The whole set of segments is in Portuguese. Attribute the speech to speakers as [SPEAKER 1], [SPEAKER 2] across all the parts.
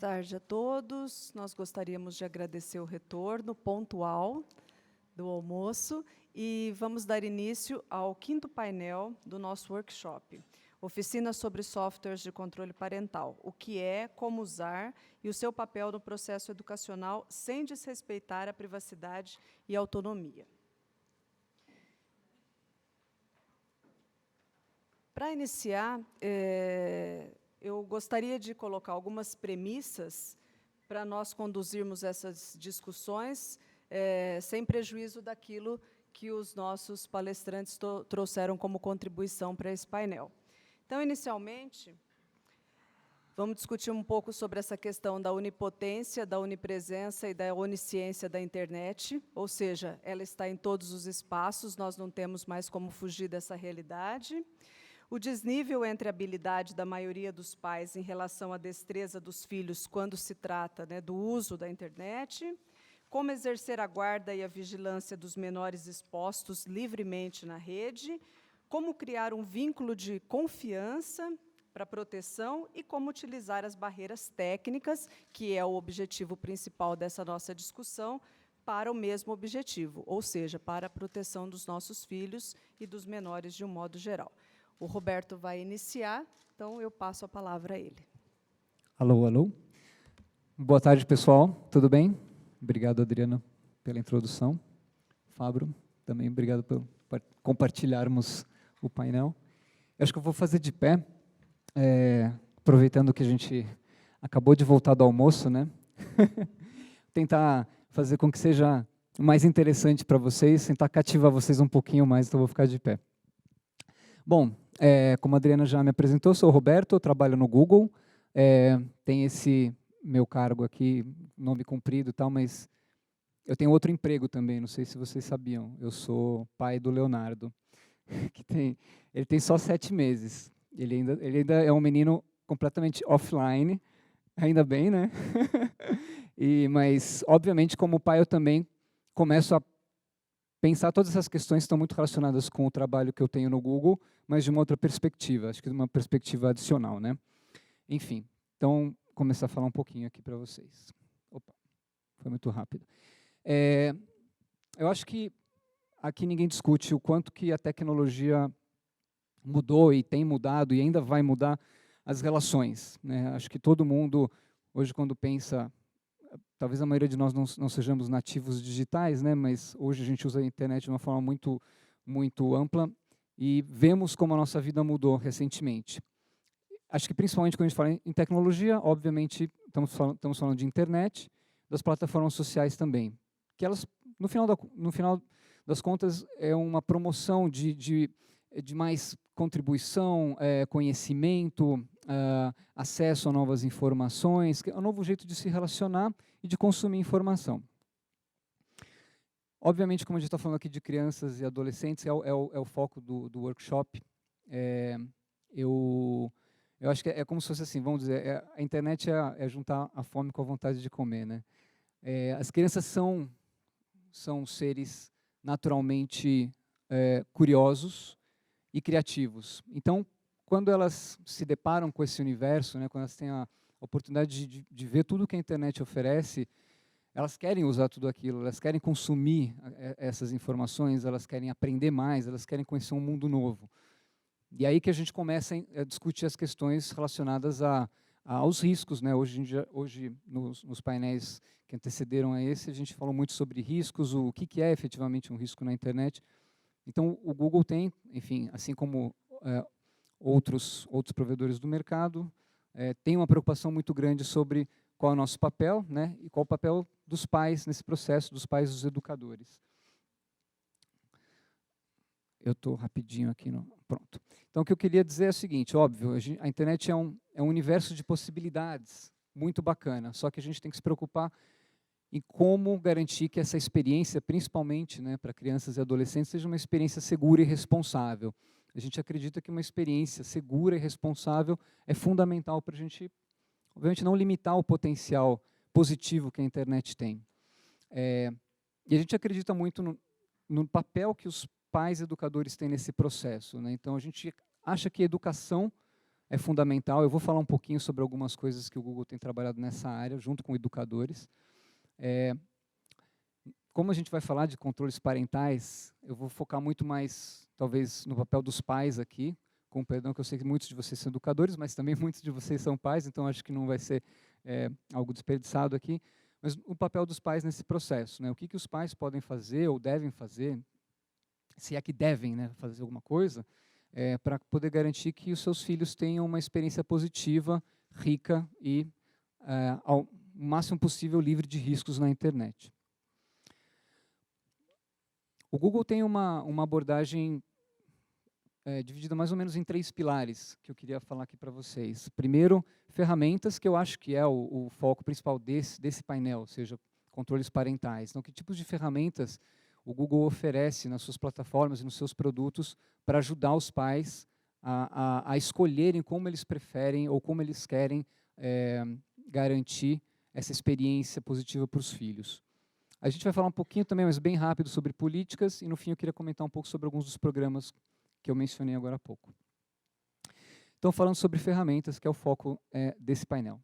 [SPEAKER 1] tarde a todos. Nós gostaríamos de agradecer o retorno pontual do almoço e vamos dar início ao 5º painel do nosso workshop, Oficina sobre Softwares de Controle Parental, o que é, como usar e o seu papel no processo educacional sem desrespeitar a privacidade e autonomia. Para iniciar, eu gostaria de colocar algumas premissas para nós conduzirmos essas discussões, sem prejuízo daquilo que os nossos palestrantes trouxeram como contribuição para esse painel. Então, inicialmente, vamos discutir um pouco sobre essa questão da onipotência, da onipresença e da onisciência da internet, ou seja, ela está em todos os espaços, nós não temos mais como fugir dessa realidade. O desnível entre a habilidade da maioria dos pais em relação à destreza dos filhos quando se trata, do uso da internet, como exercer a guarda e a vigilância dos menores expostos livremente na rede, como criar um vínculo de confiança para proteção e como utilizar as barreiras técnicas, que é o objetivo principal dessa nossa discussão, para o mesmo objetivo, ou seja, para a proteção dos nossos filhos e dos menores de um modo geral. O Roberto vai iniciar, então eu passo a palavra a ele.
[SPEAKER 2] Alô, alô. Boa tarde, pessoal. Tudo bem? Obrigado, Adriana, pela introdução. Fábio, também obrigado por compartilharmos o painel. Eu acho que eu vou fazer de pé, aproveitando que a gente acabou de voltar do almoço, né? Tentar fazer com que seja mais interessante para vocês, tentar cativar vocês um pouquinho mais, então eu vou ficar de pé. Bom, como a Adriana já me apresentou, sou o Roberto, eu trabalho no Google, tem esse meu cargo aqui, nome comprido e tal, mas eu tenho outro emprego também, não sei se vocês sabiam, eu sou pai do Leonardo, ele tem só 7 meses, ele ainda é um menino completamente offline, ainda bem, né? Mas, obviamente, como pai, eu também começo a pensar todas essas questões estão muito relacionadas com o trabalho que eu tenho no Google, mas de uma outra perspectiva, acho que de uma perspectiva adicional, né? Enfim, então, começar a falar um pouquinho aqui para vocês. Opa, foi muito rápido. Eu acho que aqui ninguém discute o quanto que a tecnologia mudou e tem mudado e ainda vai mudar as relações, né? Acho que todo mundo, hoje, quando pensa, talvez a maioria de nós não sejamos nativos digitais, né? Mas hoje a gente usa a internet de uma forma muito ampla e vemos como a nossa vida mudou recentemente. Acho que principalmente quando a gente fala em tecnologia, obviamente estamos falando de internet, das plataformas sociais também, que elas, no final das contas, é uma promoção de mais contribuição, conhecimento, acesso a novas informações, é um novo jeito de se relacionar e de consumir informação. Obviamente, como a gente está falando aqui de crianças e adolescentes, é o foco do workshop. Eu acho que é como se fosse assim, vamos dizer, a internet é juntar a fome com a vontade de comer, né? As crianças são seres naturalmente curiosos e criativos. Então, quando elas se deparam com esse universo, né, quando elas têm a oportunidade de ver tudo que a internet oferece, elas querem usar tudo aquilo, elas querem consumir essas informações, elas querem aprender mais, elas querem conhecer um mundo novo. E aí que a gente começa a discutir as questões relacionadas aos riscos, né? Hoje nos painéis que antecederam a esse, a gente falou muito sobre riscos, o que é efetivamente um risco na internet. Então, o Google tem, enfim, assim como outros provedores do mercado, tem uma preocupação muito grande sobre qual é o nosso papel, né, e qual o papel dos pais nesse processo, dos pais e dos educadores. Eu estou rapidinho aqui, pronto. Então, o que eu queria dizer é o seguinte, óbvio, a internet é um universo de possibilidades muito bacana, só que a gente tem que se preocupar em como garantir que essa experiência, principalmente, né, para crianças e adolescentes, seja uma experiência segura e responsável. A gente acredita que uma experiência segura e responsável é fundamental para a gente, obviamente, não limitar o potencial positivo que a internet tem. E a gente acredita muito no papel que os pais educadores têm nesse processo, né? Então, a gente acha que a educação é fundamental. Eu vou falar um pouquinho sobre algumas coisas que o Google tem trabalhado nessa área, junto com educadores. Como a gente vai falar de controles parentais, eu vou focar muito mais, talvez, no papel dos pais aqui, com perdão que eu sei que muitos de vocês são educadores, mas também muitos de vocês são pais, então acho que não vai ser algo desperdiçado aqui. Mas o papel dos pais nesse processo, né? O que os pais podem fazer ou devem fazer, se é que devem, né, fazer alguma coisa, para poder garantir que os seus filhos tenham uma experiência positiva, rica e, ao máximo possível, livre de riscos na internet. O Google tem uma abordagem dividida mais ou menos em 3 pilares, que eu queria falar aqui para vocês. Primeiro, ferramentas, que eu acho que é o foco principal desse painel, ou seja, controles parentais. Então, que tipos de ferramentas o Google oferece nas suas plataformas e nos seus produtos para ajudar os pais a escolherem como eles preferem ou como eles querem garantir essa experiência positiva para os filhos. A gente vai falar um pouquinho também, mas bem rápido, sobre políticas, e no fim eu queria comentar um pouco sobre alguns dos programas que eu mencionei agora há pouco. Então, falando sobre ferramentas, que é o foco desse painel.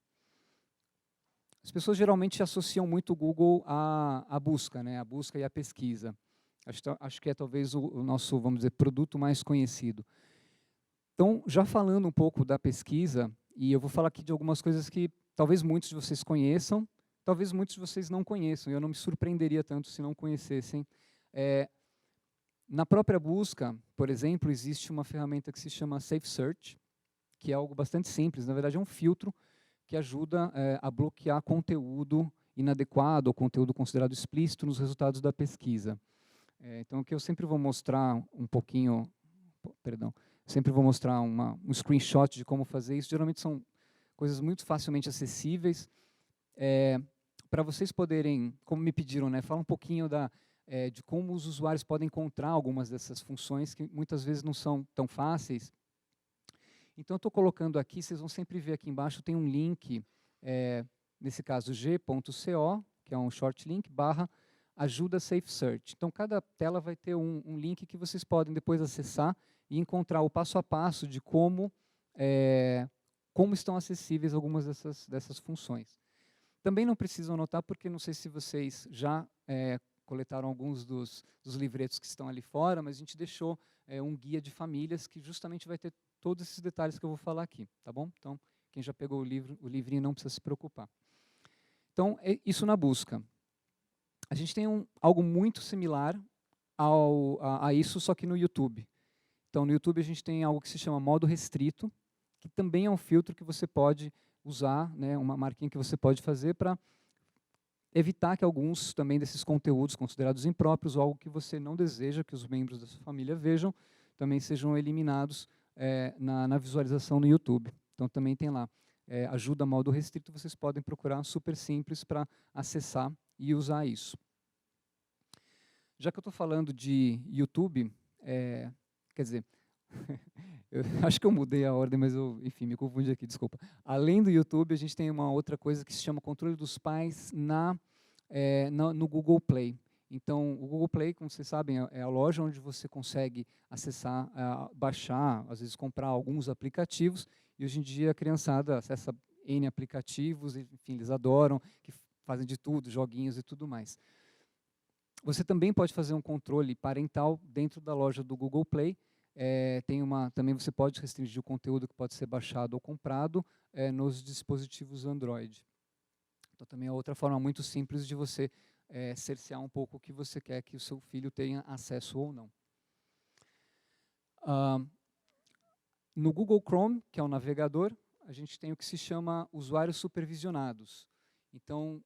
[SPEAKER 2] As pessoas geralmente associam muito o Google à busca, né? A busca e à pesquisa. Acho que é talvez o nosso, vamos dizer, produto mais conhecido. Então, já falando um pouco da pesquisa, e eu vou falar aqui de algumas coisas que talvez muitos de vocês conheçam, talvez muitos de vocês não conheçam, e eu não me surpreenderia tanto se não conhecessem. Na própria busca, por exemplo, existe uma ferramenta que se chama Safe Search, que é algo bastante simples, na verdade é um filtro que ajuda a bloquear conteúdo inadequado ou conteúdo considerado explícito nos resultados da pesquisa. Então, o que eu sempre vou mostrar um pouquinho, sempre vou mostrar um screenshot de como fazer isso. Geralmente são coisas muito facilmente acessíveis. Para vocês poderem, como me pediram, né, falar um pouquinho de como os usuários podem encontrar algumas dessas funções que muitas vezes não são tão fáceis. Então, eu estou colocando aqui, vocês vão sempre ver aqui embaixo, tem um link, nesse caso g.co, que é um short link, /ajuda Safe Search. Então, cada tela vai ter um link que vocês podem depois acessar e encontrar o passo a passo de como estão acessíveis algumas dessas funções. Também não precisam anotar, porque não sei se vocês já coletaram alguns dos livretos que estão ali fora, mas a gente deixou um guia de famílias que justamente vai ter todos esses detalhes que eu vou falar aqui, tá bom? Então, quem já pegou o livrinho não precisa se preocupar. Então, isso na busca. A gente tem algo muito similar a isso, só que no YouTube. Então, no YouTube a gente tem algo que se chama modo restrito, que também é um filtro que você pode usar, né, uma marquinha que você pode fazer para evitar que alguns também desses conteúdos considerados impróprios ou algo que você não deseja que os membros da sua família vejam, também sejam eliminados na visualização no YouTube. Então, também tem lá, ajuda modo restrito, vocês podem procurar, super simples para acessar e usar isso. Já que eu estou falando de YouTube, quer dizer, eu acho que eu mudei a ordem, mas enfim, me confundi aqui, desculpa. Além do YouTube, a gente tem uma outra coisa que se chama controle dos pais no Google Play. Então, o Google Play, como vocês sabem, é a loja onde você consegue acessar, baixar, às vezes comprar alguns aplicativos, e hoje em dia a criançada acessa N aplicativos, enfim, eles adoram, que fazem de tudo, joguinhos e tudo mais. Você também pode fazer um controle parental dentro da loja do Google Play. Também você pode restringir o conteúdo que pode ser baixado ou comprado nos dispositivos Android. Então, também é outra forma muito simples de você cercear um pouco o que você quer que o seu filho tenha acesso ou não. No Google Chrome, que é o navegador, a gente tem o que se chama usuários supervisionados. Então,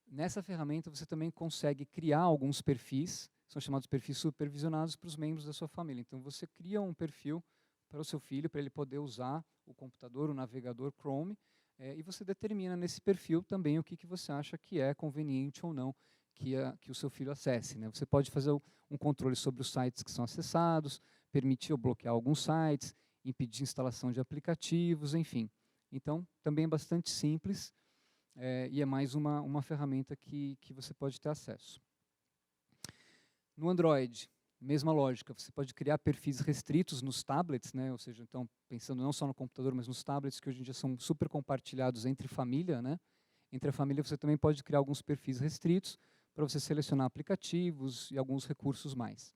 [SPEAKER 2] nessa ferramenta você também consegue criar alguns perfis, são chamados perfis supervisionados para os membros da sua família. Então, você cria um perfil para o seu filho, para ele poder usar o computador, o navegador Chrome, e você determina nesse perfil também o que você acha que é conveniente ou não que o seu filho acesse, né? Você pode fazer um controle sobre os sites que são acessados, permitir ou bloquear alguns sites, impedir instalação de aplicativos, enfim. Então, também é bastante simples e é mais uma ferramenta que você pode ter acesso. No Android, mesma lógica, você pode criar perfis restritos nos tablets, né? Ou seja, então, pensando não só no computador, mas nos tablets, que hoje em dia são super compartilhados entre família, né? Entre a família você também pode criar alguns perfis restritos para você selecionar aplicativos e alguns recursos mais.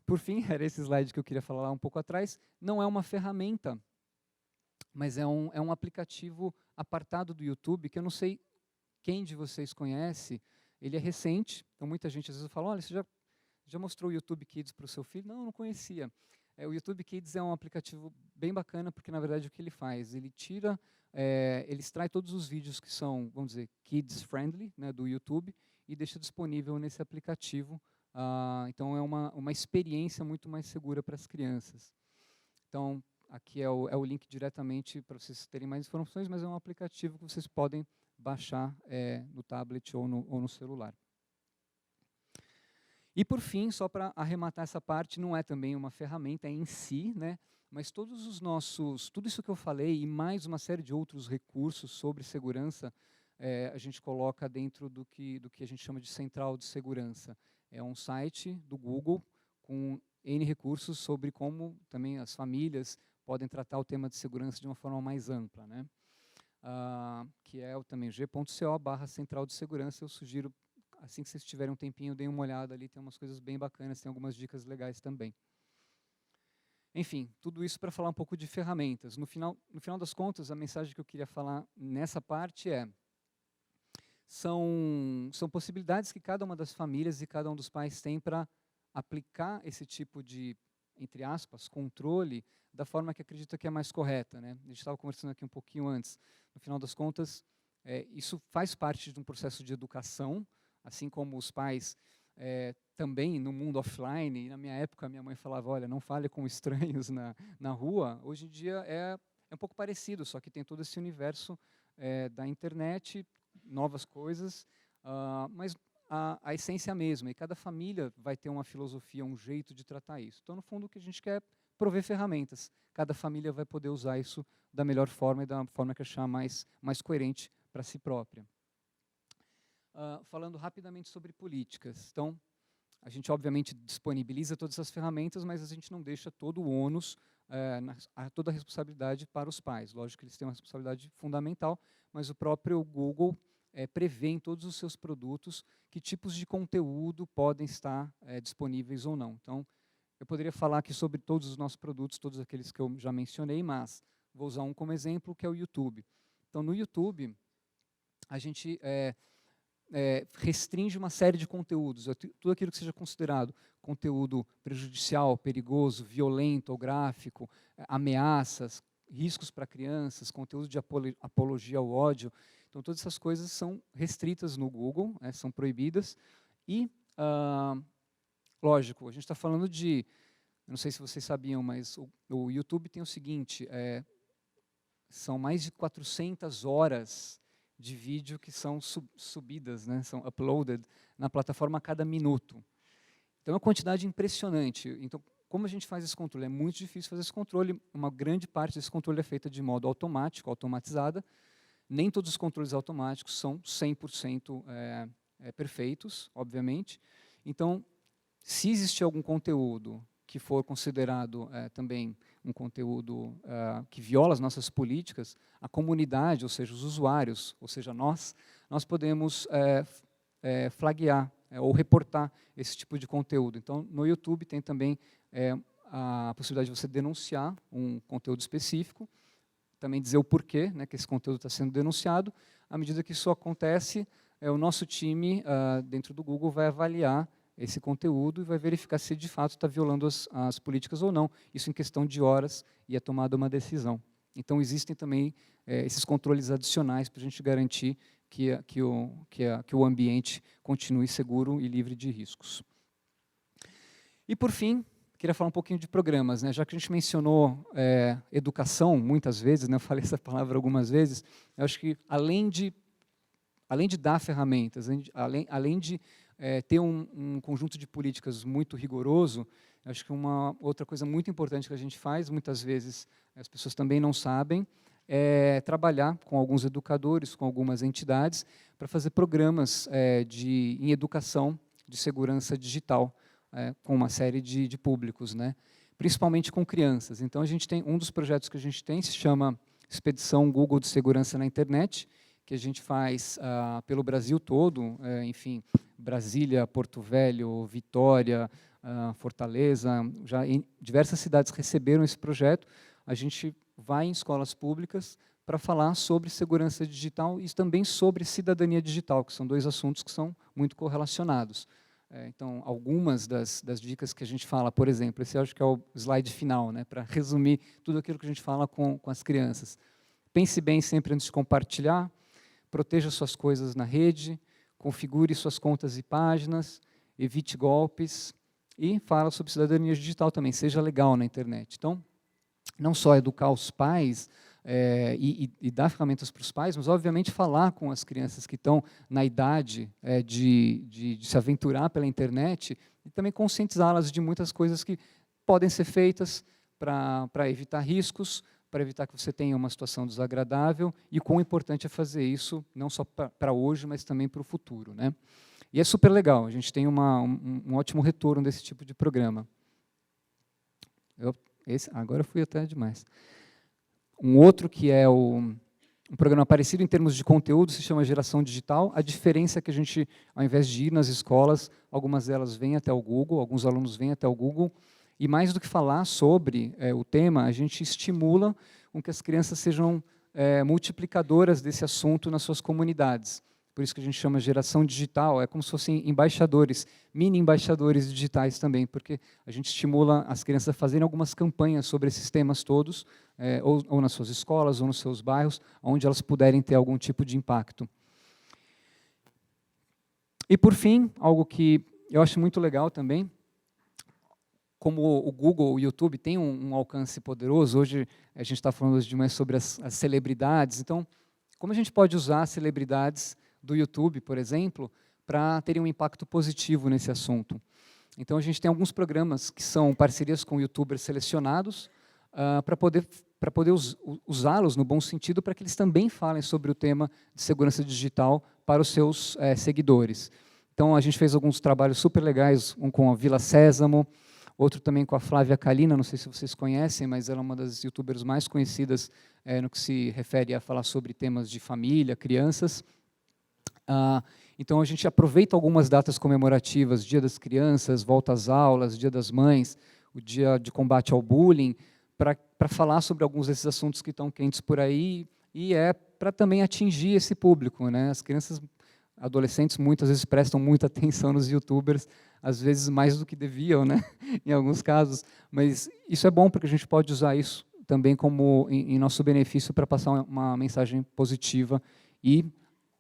[SPEAKER 2] Por fim, era esse slide que eu queria falar lá um pouco atrás, não é uma ferramenta, mas é um aplicativo apartado do YouTube, que eu não sei quem de vocês conhece, ele é recente, então muita gente às vezes fala, olha, você já mostrou o YouTube Kids para o seu filho? Não, eu não conhecia. O YouTube Kids é um aplicativo bem bacana, porque na verdade o que ele faz? Ele ele extrai todos os vídeos que são, vamos dizer, kids friendly, né, do YouTube, e deixa disponível nesse aplicativo. Então é uma experiência muito mais segura para as crianças. Então, aqui é o link diretamente para vocês terem mais informações, mas é um aplicativo que vocês podem baixar no tablet ou no celular. E por fim, só para arrematar essa parte, não é também uma ferramenta em si, né, mas tudo isso que eu falei e mais uma série de outros recursos sobre segurança, a gente coloca dentro do que a gente chama de central de segurança. É um site do Google com N recursos sobre como também as famílias podem tratar o tema de segurança de uma forma mais ampla, né? Que é também g.co/central de segurança. Eu sugiro, assim que vocês tiverem um tempinho, deem uma olhada ali, tem umas coisas bem bacanas, tem algumas dicas legais também. Enfim, tudo isso para falar um pouco de ferramentas. No final das contas, a mensagem que eu queria falar nessa parte são possibilidades que cada uma das famílias e cada um dos pais tem para aplicar esse tipo de, entre aspas, controle da forma que acredita que é mais correta, né? A gente estava conversando aqui um pouquinho antes. No final das contas, isso faz parte de um processo de educação, assim como os pais também no mundo offline. E na minha época, minha mãe falava, olha, não fale com estranhos na rua. Hoje em dia é um pouco parecido, só que tem todo esse universo da internet, novas coisas, mas a essência é a mesma, e cada família vai ter uma filosofia, um jeito de tratar isso. Então, no fundo, o que a gente quer é prover ferramentas. Cada família vai poder usar isso da melhor forma e da forma que achar mais coerente para si própria. Falando rapidamente sobre políticas. Então, a gente obviamente disponibiliza todas essas ferramentas, mas a gente não deixa todo o ônus, toda a responsabilidade para os pais. Lógico que eles têm uma responsabilidade fundamental, mas o próprio Google prevê em todos os seus produtos que tipos de conteúdo podem estar disponíveis ou não. Então, eu poderia falar aqui sobre todos os nossos produtos, todos aqueles que eu já mencionei, mas vou usar um como exemplo, que é o YouTube. Então, no YouTube, a gente restringe uma série de conteúdos, tudo aquilo que seja considerado conteúdo prejudicial, perigoso, violento ou gráfico, ameaças, riscos para crianças, conteúdo de apologia ao ódio. Então, todas essas coisas são restritas no Google, são proibidas. E, lógico, a gente está falando de, não sei se vocês sabiam, mas o YouTube tem o seguinte, são mais de 400 horas de vídeo que são subidas, né, são uploaded na plataforma a cada minuto. Então, é uma quantidade impressionante. Então, como a gente faz esse controle? É muito difícil fazer esse controle. Uma grande parte desse controle é feita de modo automático, automatizada. Nem todos os controles automáticos são 100% perfeitos, obviamente. Então, se existir algum conteúdo que for considerado também um conteúdo que viola as nossas políticas, a comunidade, ou seja, os usuários, ou seja, nós podemos flaguear ou reportar esse tipo de conteúdo. Então, no YouTube tem também a possibilidade de você denunciar um conteúdo específico, também dizer o porquê, né, que esse conteúdo está sendo denunciado. À medida que isso acontece, o nosso time dentro do Google vai avaliar esse conteúdo e vai verificar se de fato está violando as políticas ou não. Isso em questão de horas e é tomada uma decisão. Então, existem também esses controles adicionais para a gente garantir que o ambiente continue seguro e livre de riscos. E, por fim, queria falar um pouquinho de programas, né? Já que a gente mencionou educação muitas vezes, né? Eu falei essa palavra algumas vezes, eu acho que além de dar ferramentas, além de ter um conjunto de políticas muito rigoroso, acho que uma outra coisa muito importante que a gente faz, muitas vezes as pessoas também não sabem, é trabalhar com alguns educadores, com algumas entidades, para fazer programas em educação de segurança digital, com uma série de públicos, né? Principalmente com crianças. Então, a gente tem um dos projetos que a gente tem, se chama Expedição Google de Segurança na Internet, que a gente faz pelo Brasil todo, enfim, Brasília, Porto Velho, Vitória, Fortaleza, já em diversas cidades receberam esse projeto. A gente vai em escolas públicas para falar sobre segurança digital e também sobre cidadania digital, que são dois assuntos que são muito correlacionados. Então, algumas das dicas que a gente fala, por exemplo, esse eu acho que é o slide final, né, para resumir tudo aquilo que a gente fala com as crianças. Pense bem sempre antes de compartilhar, proteja suas coisas na rede, configure suas contas e páginas, evite golpes e fala sobre cidadania digital também, seja legal na internet. Então, não só educar os pais e dar ferramentas para os pais, mas, obviamente, falar com as crianças que estão na idade de se aventurar pela internet e também conscientizá-las de muitas coisas que podem ser feitas para evitar riscos, para evitar que você tenha uma situação desagradável, e o quão importante é fazer isso, não só para hoje, mas também para o futuro, né? E é super legal, a gente tem um ótimo retorno desse tipo de programa. Agora eu fui até demais. Um outro que é um programa parecido em termos de conteúdo, se chama Geração Digital. A diferença é que a gente, ao invés de ir nas escolas, algumas delas vêm até o Google, alguns alunos vêm até o Google, e mais do que falar sobre o tema, a gente estimula com que as crianças sejam multiplicadoras desse assunto nas suas comunidades. Por isso que a gente chama geração digital, é como se fossem embaixadores, mini embaixadores digitais também, porque a gente estimula as crianças a fazerem algumas campanhas sobre esses temas todos, ou nas suas escolas, ou nos seus bairros, onde elas puderem ter algum tipo de impacto. E, por fim, algo que eu acho muito legal também, como o Google, o YouTube tem um alcance poderoso, hoje a gente está falando demais sobre as celebridades, então, como a gente pode usar as celebridades do YouTube, por exemplo, para terem um impacto positivo nesse assunto? Então, a gente tem alguns programas que são parcerias com youtubers selecionados, para poder usá-los no bom sentido, para que eles também falem sobre o tema de segurança digital para os seus seguidores. Então, a gente fez alguns trabalhos super legais, um com a Vila Sésamo, outro também com a Flávia Kalina, não sei se vocês conhecem, mas ela é uma das youtubers mais conhecidas no que se refere a falar sobre temas de família, crianças. Então, a gente aproveita algumas datas comemorativas, Dia das Crianças, Volta às Aulas, Dia das Mães, o Dia de Combate ao Bullying, para falar sobre alguns desses assuntos que estão quentes por aí, e para também atingir esse público, né? As crianças, adolescentes, muitas vezes prestam muita atenção nos youtubers, às vezes mais do que deviam, né? Em alguns casos, mas isso é bom, porque a gente pode usar isso também como em nosso benefício para passar uma mensagem positiva e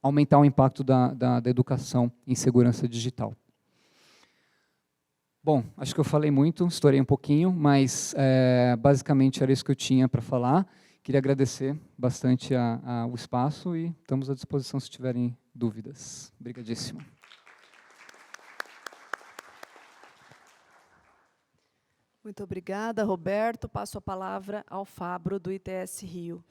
[SPEAKER 2] aumentar o impacto da educação em segurança digital. Bom, acho que eu falei muito, estourei um pouquinho, mas basicamente era isso que eu tinha para falar. Queria agradecer bastante o espaço e estamos à disposição se tiverem dúvidas. Obrigadíssimo.
[SPEAKER 1] Muito obrigada, Roberto. Passo a palavra ao Fabro, do ITS Rio.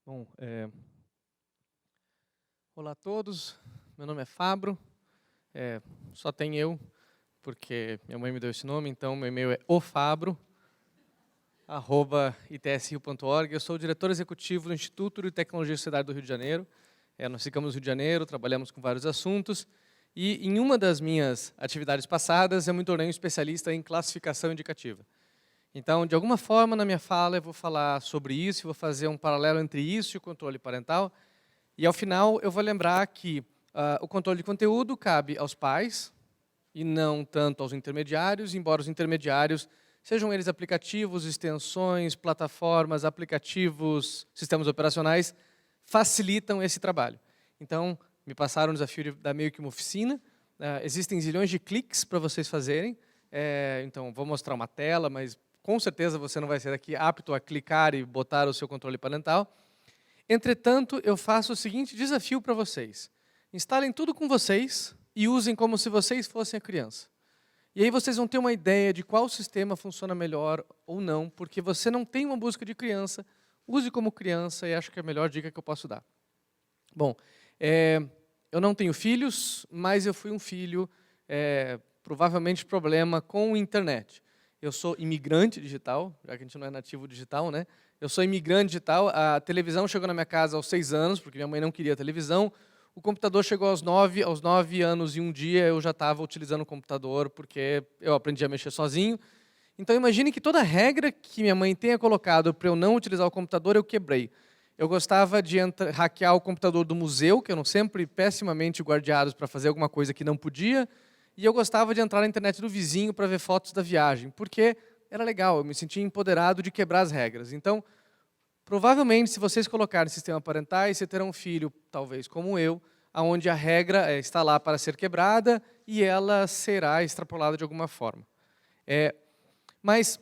[SPEAKER 3] Bom, olá a todos, meu nome é Fabro, só tem eu, porque minha mãe me deu esse nome, então meu e-mail é ofabro@itsrio.org. Eu sou o diretor executivo do Instituto de Tecnologia e Sociedade do Rio de Janeiro. Nós ficamos no Rio de Janeiro, trabalhamos com vários assuntos, e em uma das minhas atividades passadas eu me tornei um especialista em classificação indicativa. Então, de alguma forma, na minha fala, eu vou falar sobre isso, vou fazer um paralelo entre isso e o controle parental, e, ao final, eu vou lembrar que o controle de conteúdo cabe aos pais, e não tanto aos intermediários, embora os intermediários, sejam eles aplicativos, extensões, plataformas, aplicativos, sistemas operacionais, facilitam esse trabalho. Então, me passaram o desafio de dar meio que uma oficina, existem zilhões de cliques para vocês fazerem, então, vou mostrar uma tela, mas com certeza você não vai ser aqui apto a clicar e botar o seu controle parental. Entretanto, eu faço o seguinte desafio para vocês. Instalem tudo com vocês e usem como se vocês fossem a criança. E aí vocês vão ter uma ideia de qual sistema funciona melhor ou não, porque você não tem uma busca de criança, use como criança e acho que é a melhor dica que eu posso dar. Bom, eu não tenho filhos, mas eu fui um filho, provavelmente problema com a internet. Eu sou imigrante digital, já que a gente não é nativo digital, né? Eu sou imigrante digital, a televisão chegou na minha casa aos 6 anos, porque minha mãe não queria televisão. O computador chegou aos 9 anos e um dia eu já estava utilizando o computador, porque eu aprendi a mexer sozinho. Então imagine que toda regra que minha mãe tenha colocado para eu não utilizar o computador, eu quebrei. Eu gostava de hackear o computador do museu, que eram sempre pessimamente guardados para fazer alguma coisa que não podia, e eu gostava de entrar na internet do vizinho para ver fotos da viagem, porque era legal, eu me sentia empoderado de quebrar as regras. Então, provavelmente, se vocês colocarem sistema parentais, você terá um filho, talvez como eu, onde a regra está lá para ser quebrada e ela será extrapolada de alguma forma. Mas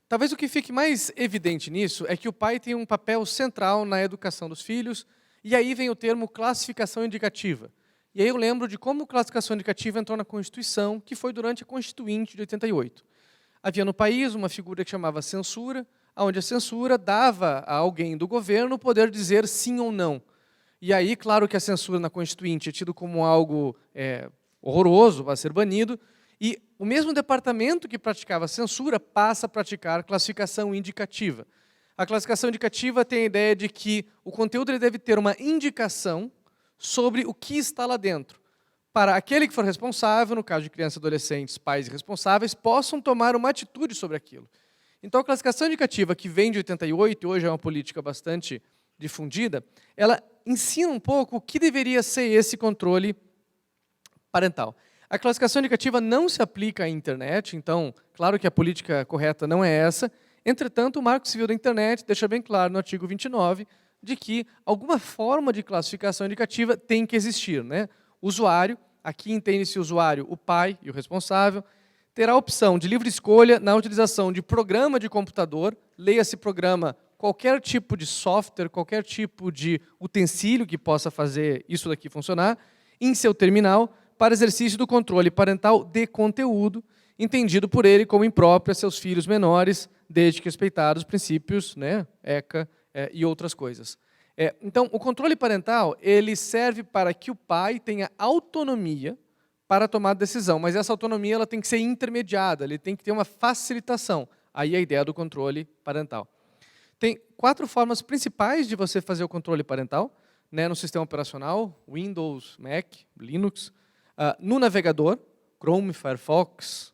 [SPEAKER 3] talvez o que fique mais evidente nisso é que o pai tem um papel central na educação dos filhos, e aí vem o termo classificação indicativa. E aí eu lembro de como classificação indicativa entrou na Constituição, que foi durante a Constituinte de 88. Havia no país uma figura que chamava censura, onde a censura dava a alguém do governo o poder de dizer sim ou não. E aí, claro que a censura na Constituinte é tido como algo horroroso, vai ser banido, e o mesmo departamento que praticava a censura passa a praticar classificação indicativa. A classificação indicativa tem a ideia de que o conteúdo ele deve ter uma indicação sobre o que está lá dentro, para aquele que for responsável, no caso de crianças e adolescentes, pais e responsáveis, possam tomar uma atitude sobre aquilo. Então, a classificação indicativa, que vem de 88, e hoje é uma política bastante difundida, ela ensina um pouco o que deveria ser esse controle parental. A classificação indicativa não se aplica à internet, então, claro que a política correta não é essa. Entretanto, o Marco Civil da Internet deixa bem claro no artigo 29 de que alguma forma de classificação indicativa tem que existir, né? O usuário, aqui entende-se o usuário, o pai e o responsável, terá a opção de livre escolha na utilização de programa de computador, leia-se programa, qualquer tipo de software, qualquer tipo de utensílio que possa fazer isso daqui funcionar, em seu terminal, para exercício do controle parental de conteúdo, entendido por ele como impróprio a seus filhos menores, desde que respeitados os princípios, né, ECA e outras coisas. Então, o controle parental ele serve para que o pai tenha autonomia para tomar decisão, mas essa autonomia ela tem que ser intermediada, ele tem que ter uma facilitação. Aí a ideia do controle parental. Tem 4 formas principais de você fazer o controle parental, né, no sistema operacional, Windows, Mac, Linux, no navegador, Chrome, Firefox,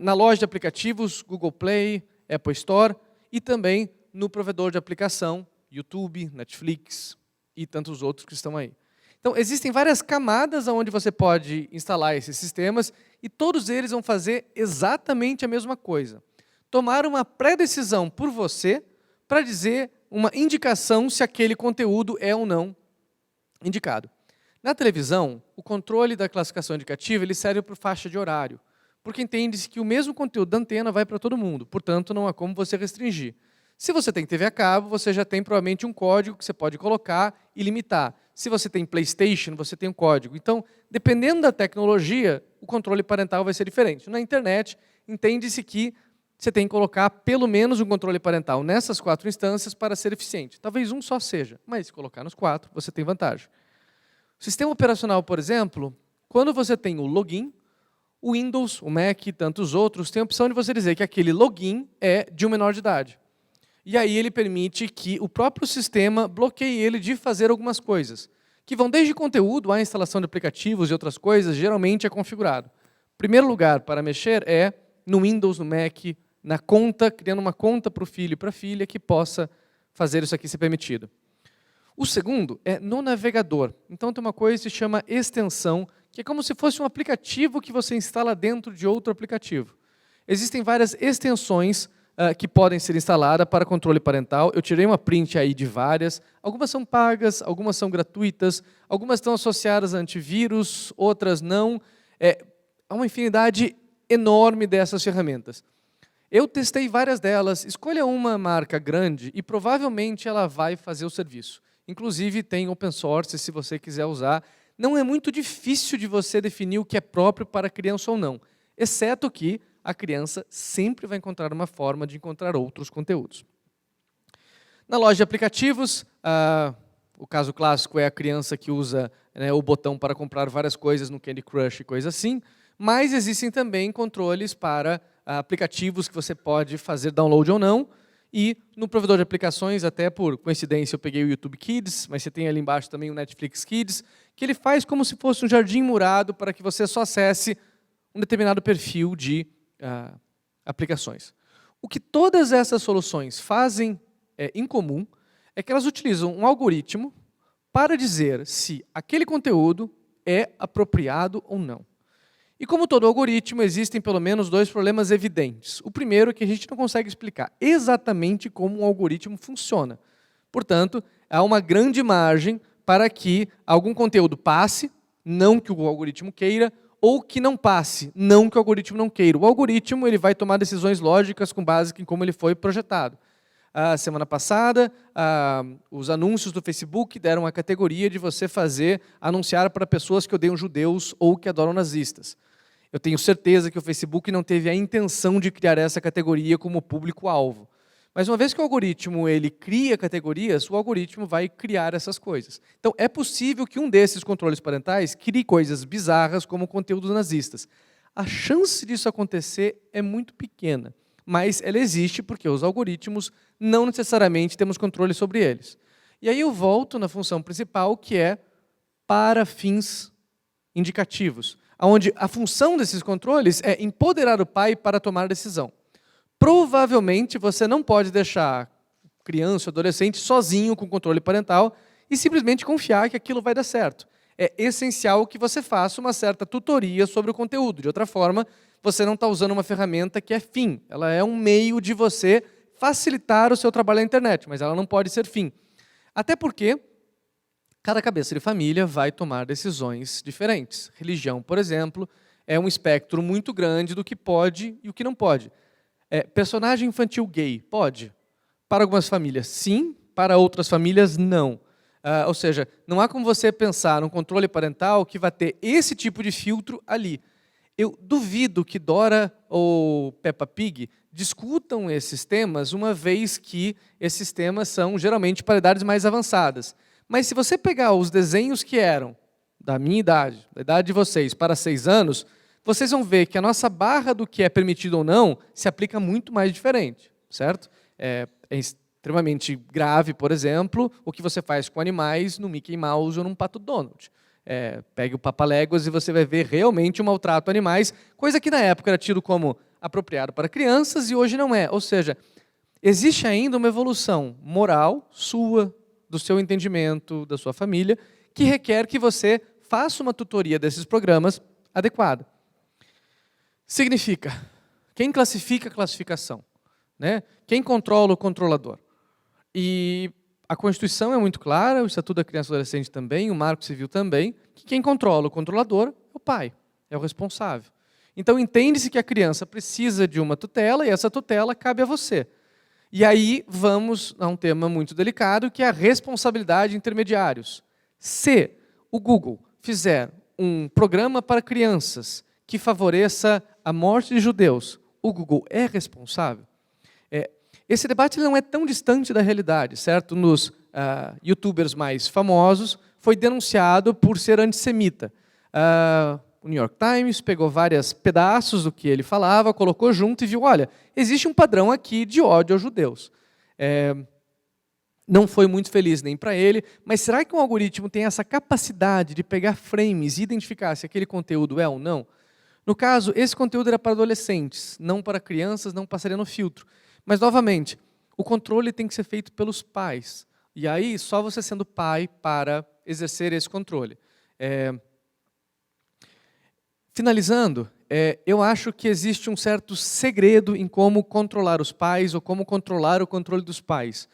[SPEAKER 3] na loja de aplicativos, Google Play, Apple Store, e também no provedor de aplicação, YouTube, Netflix e tantos outros que estão aí. Então, existem várias camadas onde você pode instalar esses sistemas e todos eles vão fazer exatamente a mesma coisa. Tomar uma pré-decisão por você para dizer uma indicação se aquele conteúdo é ou não indicado. Na televisão, o controle da classificação indicativa ele serve por faixa de horário, porque entende-se que o mesmo conteúdo da antena vai para todo mundo, portanto, não há como você restringir. Se você tem TV a cabo, você já tem provavelmente um código que você pode colocar e limitar. Se você tem PlayStation, você tem um código. Então, dependendo da tecnologia, o controle parental vai ser diferente. Na internet, entende-se que você tem que colocar pelo menos um controle parental nessas 4 instâncias para ser eficiente. Talvez um só seja, mas se colocar nos 4, você tem vantagem. O sistema operacional, por exemplo, quando você tem o login, o Windows, o Mac e tantos outros, tem a opção de você dizer que aquele login é de um menor de idade. E aí ele permite que o próprio sistema bloqueie ele de fazer algumas coisas, que vão desde conteúdo à instalação de aplicativos e outras coisas, geralmente é configurado. Primeiro lugar para mexer é no Windows, no Mac, na conta, criando uma conta para o filho e para a filha que possa fazer isso aqui ser permitido. O segundo é no navegador. Então tem uma coisa que se chama extensão, que é como se fosse um aplicativo que você instala dentro de outro aplicativo. Existem várias extensões que podem ser instaladas para controle parental. Eu tirei uma print aí de várias. Algumas são pagas, algumas são gratuitas, algumas estão associadas a antivírus, outras não. Há uma infinidade enorme dessas ferramentas. Eu testei várias delas. Escolha uma marca grande e provavelmente ela vai fazer o serviço. Inclusive tem open source, se você quiser usar. Não é muito difícil de você definir o que é próprio para criança ou não. exceto que a criança sempre vai encontrar uma forma de encontrar outros conteúdos. Na loja de aplicativos, o caso clássico é a criança que usa, né, o botão para comprar várias coisas no Candy Crush e coisa assim, mas existem também controles para aplicativos que você pode fazer download ou não, e no provedor de aplicações, até por coincidência, eu peguei o YouTube Kids, mas você tem ali embaixo também o Netflix Kids, que ele faz como se fosse um jardim murado para que você só acesse um determinado perfil de aplicações. O que todas essas soluções fazem em comum é que elas utilizam um algoritmo para dizer se aquele conteúdo é apropriado ou não. E como todo algoritmo, existem pelo menos 2 problemas evidentes. O primeiro é que a gente não consegue explicar exatamente como um algoritmo funciona. Portanto, há uma grande margem para que algum conteúdo passe, não que o algoritmo queira, ou que não passe, não que o algoritmo não queira. O algoritmo ele vai tomar decisões lógicas com base em como ele foi projetado. Semana passada, os anúncios do Facebook deram a categoria de você anunciar para pessoas que odeiam judeus ou que adoram nazistas. Eu tenho certeza que o Facebook não teve a intenção de criar essa categoria como público-alvo. Mas uma vez que o algoritmo ele cria categorias, o algoritmo vai criar essas coisas. Então, é possível que um desses controles parentais crie coisas bizarras como conteúdos nazistas. A chance disso acontecer é muito pequena, mas ela existe porque os algoritmos não necessariamente temos controle sobre eles. E aí eu volto na função principal, que é para fins indicativos, onde a função desses controles é empoderar o pai para tomar decisão. Provavelmente você não pode deixar criança ou adolescente sozinho com o controle parental e simplesmente confiar que aquilo vai dar certo. É essencial que você faça uma certa tutoria sobre o conteúdo. De outra forma, você não está usando uma ferramenta que é fim. Ela é um meio de você facilitar o seu trabalho na internet, mas ela não pode ser fim. Até porque cada cabeça de família vai tomar decisões diferentes. Religião, por exemplo, é um espectro muito grande do que pode e o que não pode. Personagem infantil gay, pode? Para algumas famílias, sim. Para outras famílias, não. Ou seja, não há como você pensar num controle parental que vai ter esse tipo de filtro ali. Eu duvido que Dora ou Peppa Pig discutam esses temas, uma vez que esses temas são geralmente para idades mais avançadas. Mas se você pegar os desenhos que eram da minha idade, da idade de vocês, para 6 anos, vocês vão ver que a nossa barra do que é permitido ou não se aplica muito mais diferente, certo? É extremamente grave, por exemplo, o que você faz com animais no Mickey Mouse ou num Pato Donald. Pegue o Papaléguas e você vai ver realmente o maltrato a animais, coisa que na época era tido como apropriado para crianças e hoje não é. Ou seja, existe ainda uma evolução moral sua, do seu entendimento, da sua família, que requer que você faça uma tutoria desses programas adequada. Significa, quem classifica a classificação, né? Quem controla o controlador. E a Constituição é muito clara, o Estatuto da Criança e do Adolescente também, o Marco Civil também, que quem controla o controlador é o pai, é o responsável. Então, entende-se que a criança precisa de uma tutela e essa tutela cabe a você. E aí vamos a um tema muito delicado, que é a responsabilidade de intermediários. Se o Google fizer um programa para crianças que favoreça a morte de judeus, o Google é responsável? Esse debate não é tão distante da realidade, certo? Nos youtubers mais famosos, foi denunciado por ser antissemita. O New York Times pegou vários pedaços do que ele falava, colocou junto e viu, olha, existe um padrão aqui de ódio aos judeus. Não foi muito feliz nem para ele, mas será que um algoritmo tem essa capacidade de pegar frames e identificar se aquele conteúdo é ou não? No caso, esse conteúdo era para adolescentes, não para crianças, não passaria no filtro. Mas, novamente, o controle tem que ser feito pelos pais. E aí, só você sendo pai para exercer esse controle. Finalizando, eu acho que existe um certo segredo em como controlar os pais ou como controlar o controle dos pais,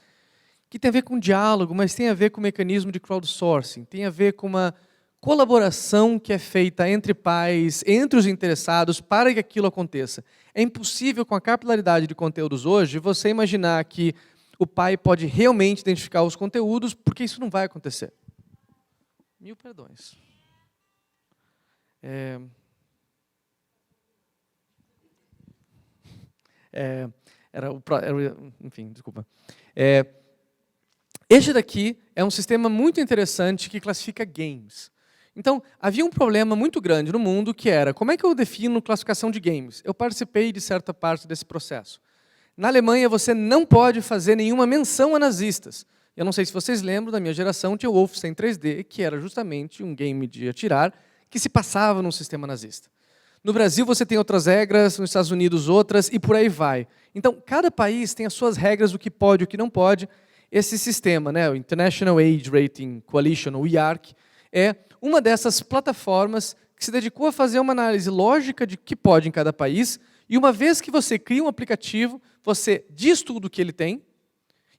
[SPEAKER 3] que tem a ver com diálogo, mas tem a ver com o mecanismo de crowdsourcing, tem a ver com uma colaboração que é feita entre pais, entre os interessados, para que aquilo aconteça. É impossível, com a capilaridade de conteúdos hoje, você imaginar que o pai pode realmente identificar os conteúdos, porque isso não vai acontecer. 1000 perdões. Enfim, desculpa. Este daqui é um sistema muito interessante que classifica games. Então, havia um problema muito grande no mundo, que era, como é que eu defino classificação de games? Eu participei de certa parte desse processo. Na Alemanha, você não pode fazer nenhuma menção a nazistas. Eu não sei se vocês lembram, da minha geração, tinha o Wolfenstein 3D, que era justamente um game de atirar, que se passava num sistema nazista. No Brasil, você tem outras regras, nos Estados Unidos outras, e por aí vai. Então, cada país tem as suas regras, o que pode e o que não pode. Esse sistema, né, o International Age Rating Coalition, o IARC, é uma dessas plataformas que se dedicou a fazer uma análise lógica de o que pode em cada país, e uma vez que você cria um aplicativo, você diz tudo o que ele tem,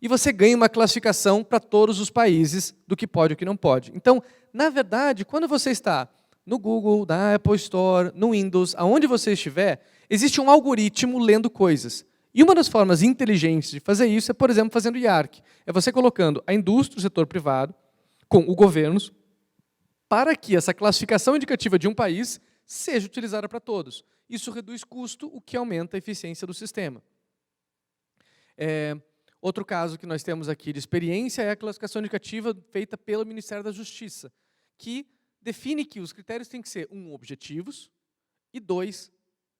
[SPEAKER 3] e você ganha uma classificação para todos os países do que pode e o que não pode. Então, na verdade, quando você está no Google, na Apple Store, no Windows, aonde você estiver, existe um algoritmo lendo coisas. E uma das formas inteligentes de fazer isso é, por exemplo, fazendo IARC. É você colocando a indústria, o setor privado, com o governo, para que essa classificação indicativa de um país seja utilizada para todos. Isso reduz custo, o que aumenta a eficiência do sistema. Outro caso que nós temos aqui de experiência é a classificação indicativa feita pelo Ministério da Justiça, que define que os critérios têm que ser, 1, objetivos, e 2,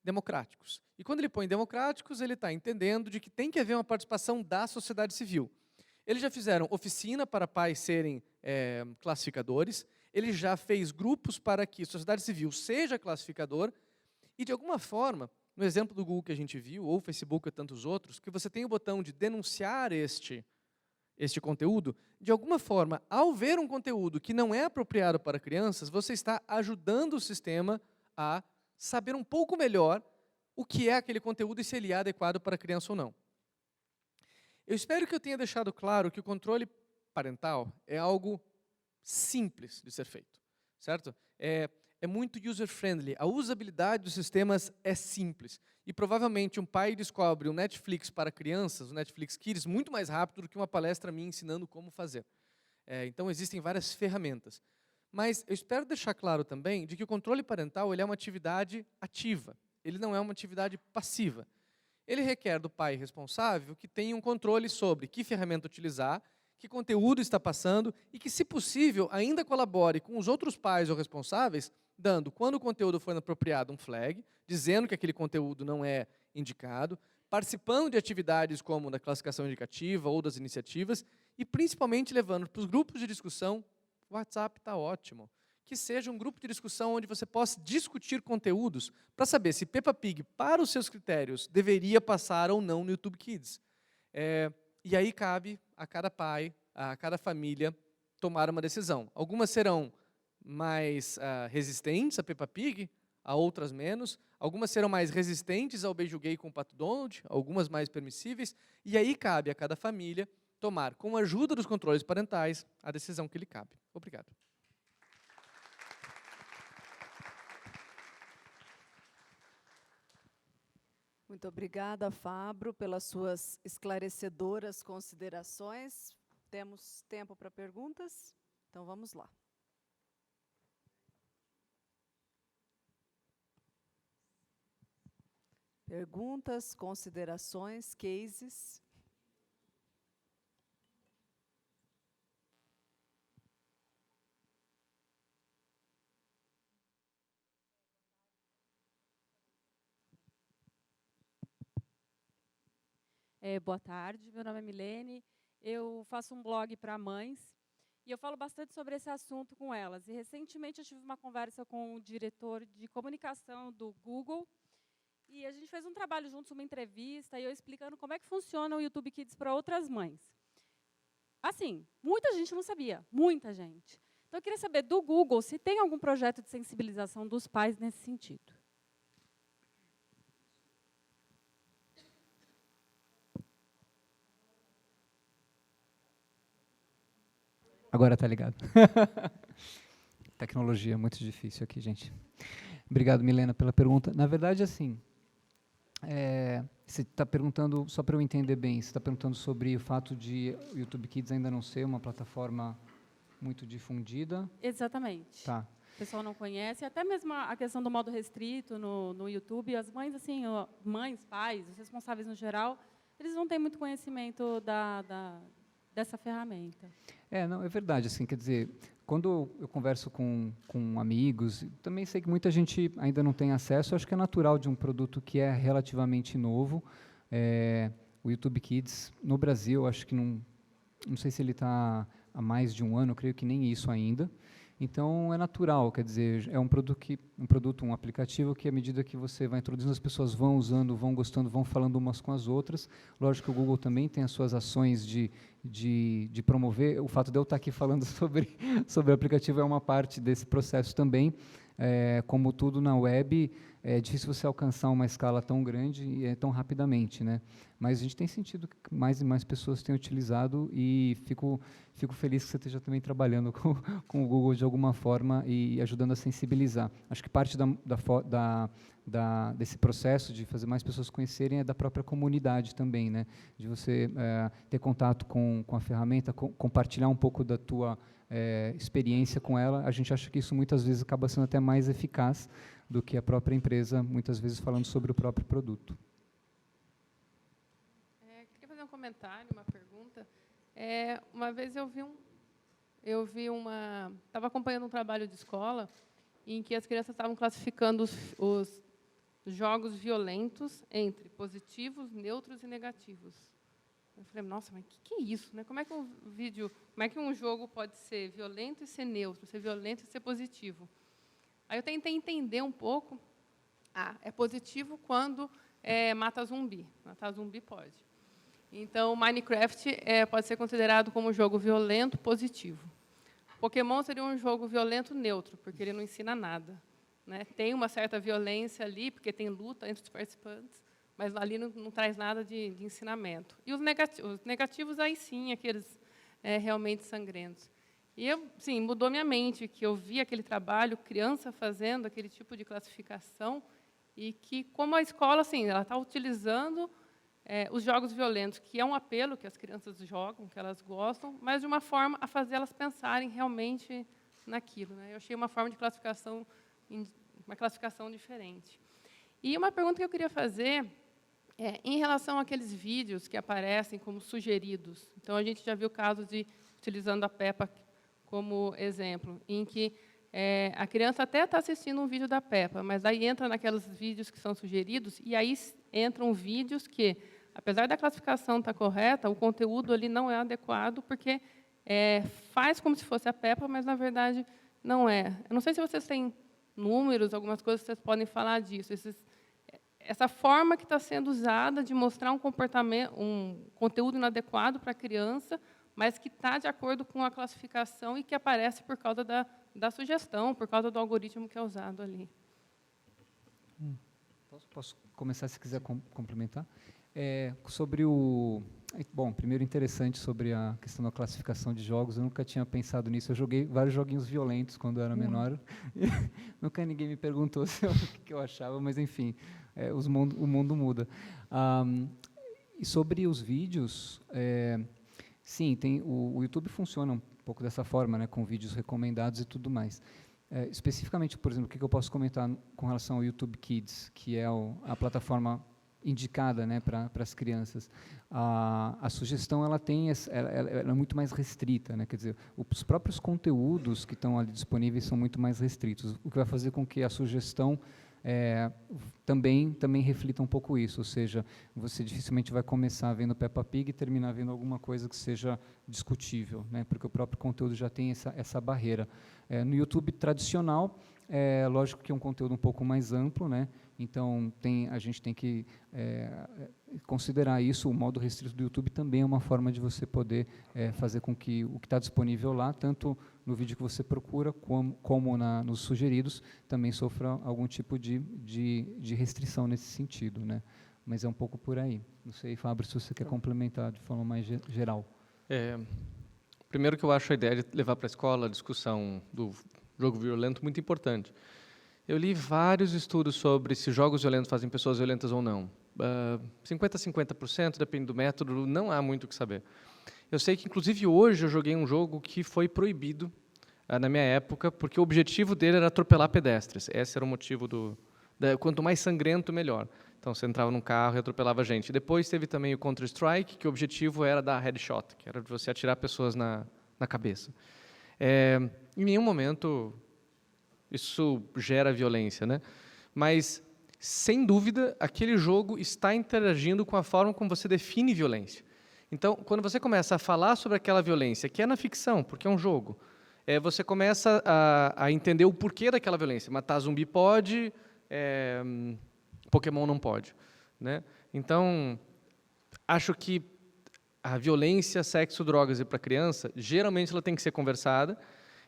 [SPEAKER 3] democráticos. E quando ele põe democráticos, ele está entendendo de que tem que haver uma participação da sociedade civil. Eles já fizeram oficina para pais serem classificadores, ele já fez grupos para que a sociedade civil seja classificador, e de alguma forma, no exemplo do Google que a gente viu, ou Facebook ou tantos outros, que você tem o botão de denunciar este conteúdo, de alguma forma, ao ver um conteúdo que não é apropriado para crianças, você está ajudando o sistema a saber um pouco melhor o que é aquele conteúdo e se ele é adequado para a criança ou não. Eu espero que eu tenha deixado claro que o controle parental é algo simples de ser feito, certo? É muito user-friendly. A usabilidade dos sistemas é simples. E provavelmente um pai descobre um Netflix para crianças, o Netflix Kids, muito mais rápido do que uma palestra minha ensinando como fazer. Então existem várias ferramentas. Mas eu espero deixar claro também de que o controle parental ele é uma atividade ativa. Ele não é uma atividade passiva. Ele requer do pai responsável que tenha um controle sobre que ferramenta utilizar, que conteúdo está passando e que, se possível, ainda colabore com os outros pais ou responsáveis, dando, quando o conteúdo for inapropriado, um flag, dizendo que aquele conteúdo não é indicado, participando de atividades como da classificação indicativa ou das iniciativas e, principalmente, levando para os grupos de discussão. O WhatsApp está ótimo. Que seja um grupo de discussão onde você possa discutir conteúdos para saber se Peppa Pig, para os seus critérios, deveria passar ou não no YouTube Kids. E aí cabe a cada pai, a cada família, tomar uma decisão. Algumas serão mais resistentes a Peppa Pig, a outras menos. Algumas serão mais resistentes ao beijo gay com o Pato Donald, algumas mais permissíveis. E aí cabe a cada família tomar, com a ajuda dos controles parentais, a decisão que lhe cabe. Obrigado.
[SPEAKER 1] Muito obrigada, Fabro, pelas suas esclarecedoras considerações. Temos tempo para perguntas? Então, vamos lá. Perguntas, considerações, cases.
[SPEAKER 4] Boa tarde, meu nome é Milene, eu faço um blog para mães e eu falo bastante sobre esse assunto com elas. E recentemente eu tive uma conversa com o diretor de comunicação do Google e a gente fez um trabalho juntos, uma entrevista, e eu explicando como é que funciona o YouTube Kids para outras mães. Assim, muita gente não sabia, muita gente. Então eu queria saber do Google se tem algum projeto de sensibilização dos pais nesse sentido.
[SPEAKER 2] Agora tá ligado. Tecnologia é muito difícil aqui, gente. Obrigado, Milena, pela pergunta. Na verdade, assim, você está perguntando, só para eu entender bem, você está perguntando sobre o fato de o YouTube Kids ainda não ser uma plataforma muito difundida?
[SPEAKER 4] Exatamente.
[SPEAKER 2] Tá.
[SPEAKER 4] pessoal não conhece, até mesmo a questão do modo restrito no YouTube, as mães, assim, mães, pais, os responsáveis no geral, eles não têm muito conhecimento dessa ferramenta.
[SPEAKER 2] Não, é verdade, assim, quer dizer, quando eu converso com amigos, também sei que muita gente ainda não tem acesso, acho que é natural de um produto que é relativamente novo. O YouTube Kids, no Brasil, acho que não sei se ele está há mais de um ano, creio que nem isso ainda. Então, é natural, quer dizer, é um produto, um aplicativo que, à medida que você vai introduzindo, as pessoas vão usando, vão gostando, vão falando umas com as outras. Lógico que o Google também tem as suas ações de promover. O fato de eu estar aqui falando sobre o aplicativo é uma parte desse processo também. Como tudo na web, é difícil você alcançar uma escala tão grande e tão rapidamente, né? Mas a gente tem sentido que mais e mais pessoas têm utilizado e fico feliz que você esteja também trabalhando com o Google de alguma forma e ajudando a sensibilizar. Acho que parte desse processo de fazer mais pessoas conhecerem é da própria comunidade também, né? De você ter contato com a ferramenta, compartilhar um pouco da tua experiência com ela. A gente acha que isso muitas vezes acaba sendo até mais eficaz do que a própria empresa, muitas vezes falando sobre o próprio produto.
[SPEAKER 5] Queria fazer um comentário, uma pergunta. Uma vez estava acompanhando um trabalho de escola em que as crianças estavam classificando os jogos violentos entre positivos, neutros e negativos. Eu falei, nossa, mas o que é isso, né? Como é que um jogo pode ser violento e ser neutro, ser violento e ser positivo? Aí eu tentei entender um pouco. É positivo quando mata zumbi. Matar zumbi pode. Então, Minecraft pode ser considerado como um jogo violento positivo. Pokémon seria um jogo violento neutro, porque ele não ensina nada, né? Tem uma certa violência ali, porque tem luta entre os participantes, mas ali não traz nada de ensinamento. E os negativos, aí sim, aqueles realmente sangrentos. E mudou minha mente, que eu vi aquele trabalho, criança fazendo aquele tipo de classificação, e que, como a escola, ela está utilizando os jogos violentos, que é um apelo que as crianças jogam, que elas gostam, mas de uma forma a fazer elas pensarem realmente naquilo, né? Eu achei uma forma de classificação, uma classificação diferente. E uma pergunta que eu queria fazer em relação àqueles vídeos que aparecem como sugeridos. Então, a gente já viu casos utilizando a Peppa como exemplo, em que a criança até está assistindo um vídeo da Peppa, mas aí entra naqueles vídeos que são sugeridos, e aí entram vídeos que, apesar da classificação estar correta, o conteúdo ali não é adequado, porque faz como se fosse a Peppa, mas, na verdade, não é. Eu não sei se vocês têm números, algumas coisas que vocês podem falar disso. Essa forma que está sendo usada de mostrar um conteúdo inadequado para a criança, mas que está de acordo com a classificação e que aparece por causa da sugestão, por causa do algoritmo que é usado ali.
[SPEAKER 2] Posso começar, se quiser complementar? Bom, primeiro interessante sobre a questão da classificação de jogos, eu nunca tinha pensado nisso, eu joguei vários joguinhos violentos quando eu era menor, nunca ninguém me perguntou o que eu achava, mas, enfim, o mundo muda. E sobre os vídeos, sim, o YouTube funciona um pouco dessa forma, né, com vídeos recomendados e tudo mais. Especificamente, por exemplo, o que eu posso comentar com relação ao YouTube Kids, que é a plataforma indicada, né, para as crianças. A sugestão ela é muito mais restrita, né, quer dizer, os próprios conteúdos que estão ali disponíveis são muito mais restritos, o que vai fazer com que a sugestão também reflita um pouco isso, ou seja, você dificilmente vai começar vendo Peppa Pig e terminar vendo alguma coisa que seja discutível, né, porque o próprio conteúdo já tem essa barreira. No YouTube tradicional, lógico que é um conteúdo um pouco mais amplo, né, então a gente tem que considerar isso. O modo restrito do YouTube também é uma forma de você poder fazer com que o que está disponível lá, tanto no vídeo que você procura, como nos sugeridos, também sofra algum tipo de restrição nesse sentido, né? Mas é um pouco por aí. Não sei, Fábio, se você quer complementar de forma mais geral.
[SPEAKER 3] Primeiro que eu acho a ideia de levar para a escola a discussão do jogo violento muito importante. Eu li vários estudos sobre se jogos violentos fazem pessoas violentas ou não. 50% depende do método, não há muito o que saber. Eu sei que, inclusive, hoje eu joguei um jogo que foi proibido na minha época, porque o objetivo dele era atropelar pedestres. Esse era o motivo quanto mais sangrento, melhor. Então, você entrava num carro e atropelava gente. Depois teve também o Counter-Strike, que o objetivo era dar headshot, que era de você atirar pessoas na cabeça. Em nenhum momento isso gera violência, né? Mas, sem dúvida, aquele jogo está interagindo com a forma como você define violência. Então, quando você começa a falar sobre aquela violência, que é na ficção, porque é um jogo, você começa a entender o porquê daquela violência. Matar zumbi pode, Pokémon não pode, né? Então, acho que a violência, sexo, drogas e para criança, geralmente ela tem que ser conversada,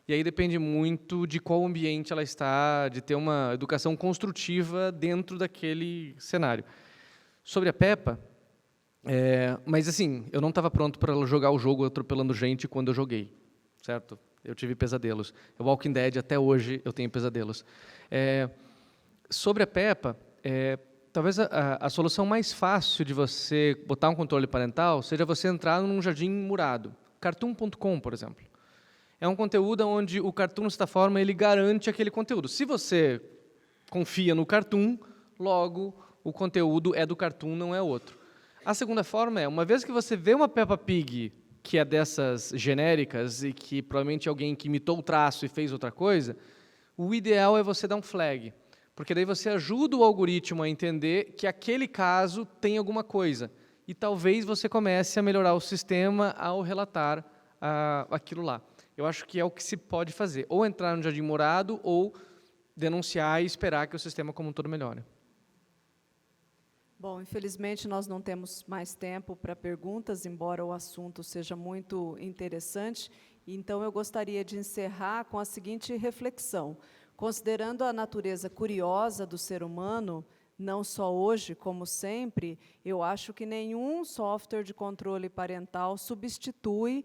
[SPEAKER 3] e aí depende muito de qual ambiente ela está, de ter uma educação construtiva dentro daquele cenário. Sobre a Peppa, mas assim, eu não estava pronto para jogar o jogo atropelando gente quando eu joguei, certo? Eu tive pesadelos. O Walking Dead, até hoje, eu tenho pesadelos. Sobre a Peppa, talvez a solução mais fácil de você botar um controle parental seja você entrar num jardim murado. Cartoon.com, por exemplo. É um conteúdo onde o Cartoon, de certa forma, ele garante aquele conteúdo. Se você confia no Cartoon, logo o conteúdo é do Cartoon, não é outro. A segunda forma uma vez que você vê uma Peppa Pig que é dessas genéricas e que provavelmente alguém que imitou o traço e fez outra coisa, o ideal é você dar um flag, porque daí você ajuda o algoritmo a entender que aquele caso tem alguma coisa, e talvez você comece a melhorar o sistema ao relatar aquilo lá. Eu acho que é o que se pode fazer, ou entrar no jardim morado, ou denunciar e esperar que o sistema como um todo melhore.
[SPEAKER 1] Bom, infelizmente nós não temos mais tempo para perguntas, embora o assunto seja muito interessante. Então, eu gostaria de encerrar com a seguinte reflexão. Considerando a natureza curiosa do ser humano, não só hoje, como sempre, eu acho que nenhum software de controle parental substitui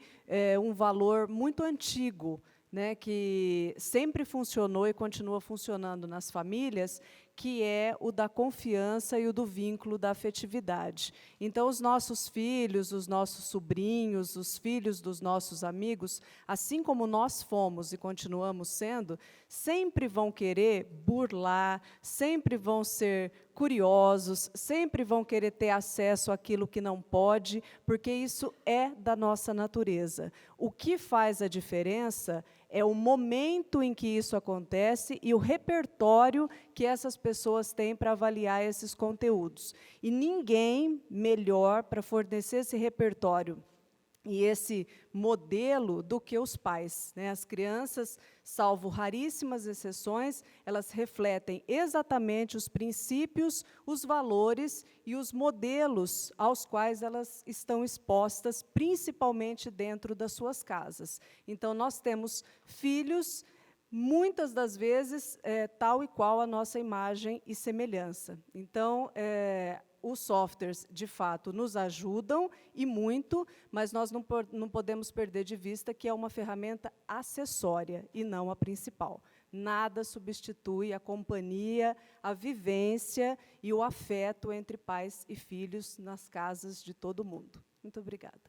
[SPEAKER 1] um valor muito antigo, né, que sempre funcionou e continua funcionando nas famílias, que é o da confiança e o do vínculo da afetividade. Então, os nossos filhos, os nossos sobrinhos, os filhos dos nossos amigos, assim como nós fomos e continuamos sendo, sempre vão querer burlar, sempre vão ser curiosos, sempre vão querer ter acesso àquilo que não pode, porque isso é da nossa natureza. O que faz a diferença é o momento em que isso acontece e o repertório que essas pessoas têm para avaliar esses conteúdos. E ninguém melhor para fornecer esse repertório e esse modelo do que os pais, né? As crianças, salvo raríssimas exceções, elas refletem exatamente os princípios, os valores e os modelos aos quais elas estão expostas, principalmente dentro das suas casas. Então, nós temos filhos, muitas das vezes, tal e qual a nossa imagem e semelhança. Então, os softwares, de fato, nos ajudam, e muito, mas nós não podemos perder de vista que é uma ferramenta acessória e não a principal. Nada substitui a companhia, a vivência e o afeto entre pais e filhos nas casas de todo mundo. Muito obrigada.